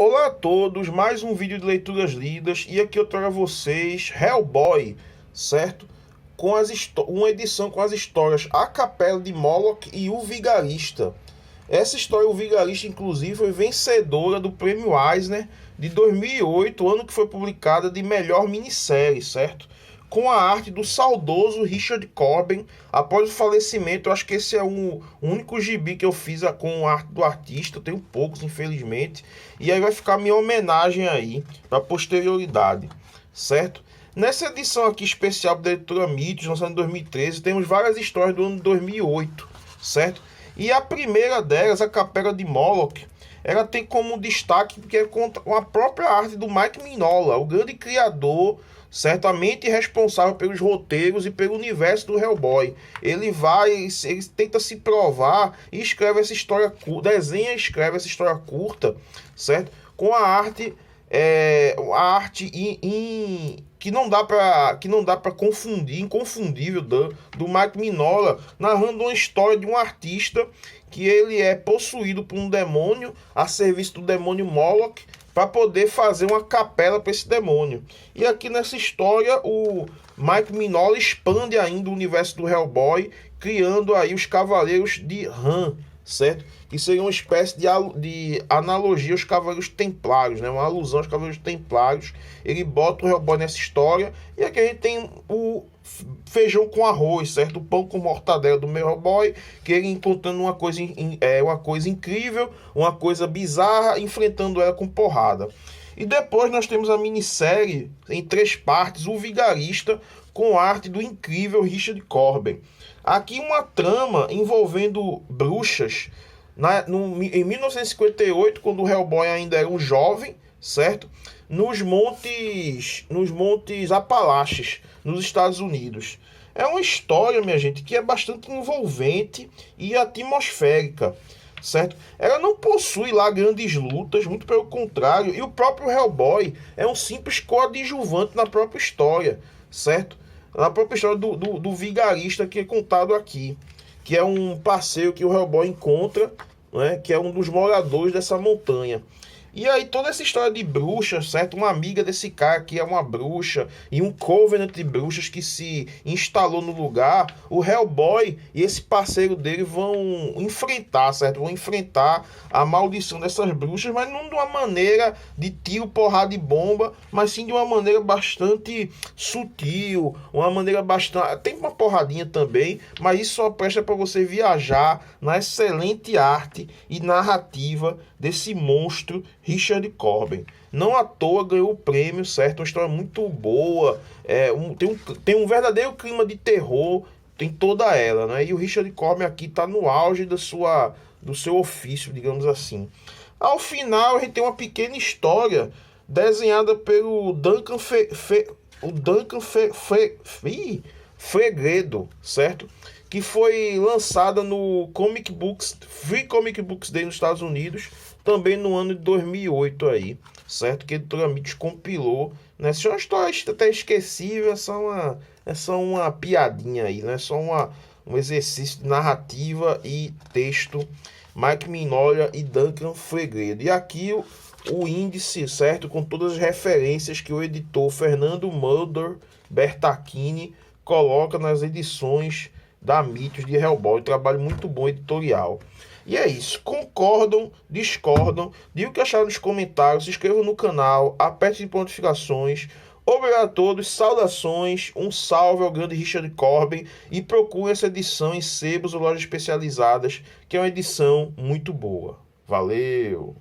Olá a todos, mais um vídeo de leituras lidas e aqui eu trago a vocês Hellboy, certo? Com uma edição com as histórias A Capela de Moloch e O Vigarista. Essa história, O Vigarista, inclusive, foi vencedora do Prêmio Eisner de 2008, ano que foi publicada de melhor minissérie, certo? Com a arte do saudoso Richard Corben. Após o falecimento, eu acho que esse é o único gibi que eu fiz com a arte do artista. Eu tenho poucos, infelizmente. E aí vai ficar minha homenagem aí para a posterioridade, certo? Nessa edição aqui especial da editora Mitos, lançada em 2013, temos várias histórias do ano de 2008, certo? E a primeira delas, A Capela de Moloch, ela tem como destaque que é com a própria arte do Mike Mignola, o grande criador, certamente responsável pelos roteiros e pelo universo do Hellboy. Ele tenta se provar e escreve essa história, desenha e escreve essa história curta, certo? Com a arte que não dá para confundir, inconfundível do Mike Mignola, narrando uma história de um artista que ele é possuído por um demônio a serviço do demônio Moloch, para poder fazer uma capela para esse demônio. E aqui nessa história o Mike Mignola expande ainda o universo do Hellboy, criando aí os Cavaleiros de Ran, certo? Que seria uma espécie de analogia aos Cavaleiros Templários, né? Uma alusão aos Cavaleiros Templários. Ele bota o Hellboy nessa história. E aqui a gente tem o feijão com arroz, certo? O pão com mortadela do meu Hellboy, que ele encontrando uma coisa incrível, uma coisa bizarra, enfrentando ela com porrada. E depois nós temos a minissérie em 3 partes, O Vigarista, com arte do incrível Richard Corben. Aqui uma trama envolvendo bruxas em 1958, quando o Hellboy ainda era um jovem, certo? Nos montes Apalaches, nos Estados Unidos. É uma história, minha gente, que é bastante envolvente e atmosférica, certo? Ela não possui lá grandes lutas, muito pelo contrário, e o próprio Hellboy é um simples coadjuvante na própria história, certo? Na própria história do vigarista que é contado aqui, que é um parceiro que o Hellboy encontra, né, que é um dos moradores dessa montanha. E aí toda essa história de bruxas, certo? Uma amiga desse cara que é uma bruxa e um covenant de bruxas que se instalou no lugar, o Hellboy e esse parceiro dele vão enfrentar, certo? Vão enfrentar a maldição dessas bruxas, mas não de uma maneira de tiro, porrada e bomba, mas sim de uma maneira bastante sutil, uma maneira bastante... Tem uma porradinha também, mas isso só presta para você viajar na excelente arte e narrativa desse monstro Richard Corben. Não à toa ganhou o prêmio, certo? Uma história muito boa, tem um verdadeiro clima de terror, tem toda ela, né? E o Richard Corben aqui está no auge do seu ofício, digamos assim. Ao final, a gente tem uma pequena história desenhada pelo Duncan Fegredo, certo? Que foi lançada no Free Comic Books Day nos Estados Unidos, também no ano de 2008 aí, certo? Que a editora Mitos compilou, né? Essa é uma história até esquecível, é só uma piadinha aí, né? É só um exercício de narrativa e texto. Mike Mignola e Duncan Fegredo. E aqui o índice, certo? Com todas as referências que o editor Fernando Mulder Bertacchini coloca nas edições da Mitos de Hellboy. Trabalho muito bom editorial. E é isso. Concordam, discordam, digam o que acharam nos comentários, se inscrevam no canal, apertem as notificações. Obrigado a todos, saudações, um salve ao grande Richard Corben e procurem essa edição em sebos ou lojas especializadas, que é uma edição muito boa. Valeu!